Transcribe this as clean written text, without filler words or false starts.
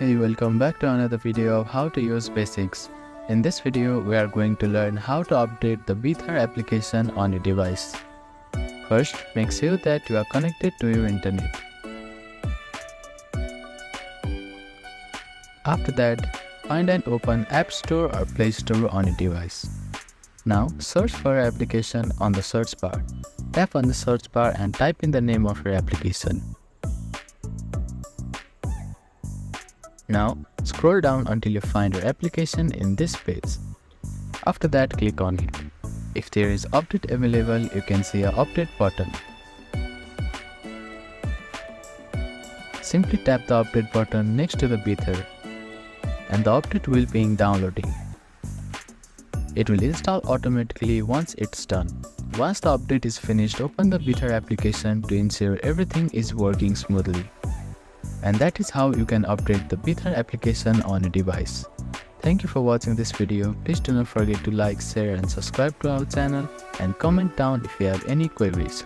Hey, welcome back to another video of how to use basics. In this video, we are going to learn how to update the Bither application on your device. First, make sure that you are connected to your internet. After that, find and open App Store or Play Store on your device. Now, search for your application on the search bar. Tap on the search bar and type in the name of your application. Now, scroll down until you find your application in this page. After that, click on it. If there is update available, you can see an update button. Simply tap the update button next to the Bither, and the update will be downloading. It will install automatically once it's done. Once the update is finished, open the Bither application to ensure everything is working smoothly. And that is how you can update the Bither application on your device. Thank you for watching this video. Please do not forget to like, share and subscribe to our channel, and comment down if you have any queries.